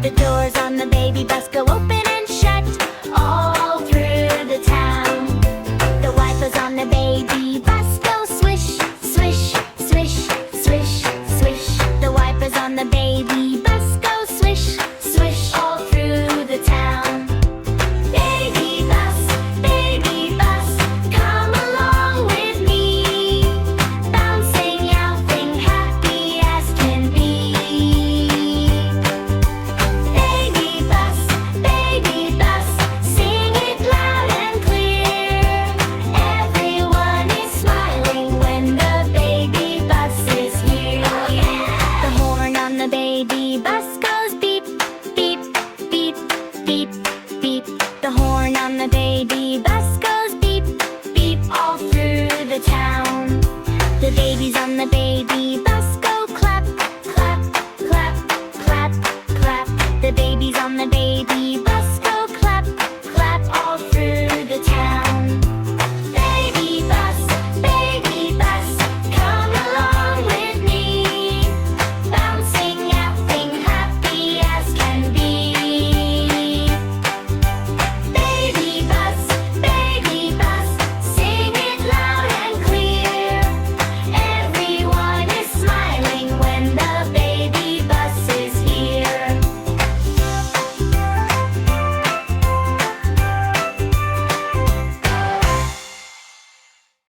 The doors on the baby bus go open and shut all through the town. The wipers on the baby bus go swish, swish, swish, swish, swish. The wipers on the baby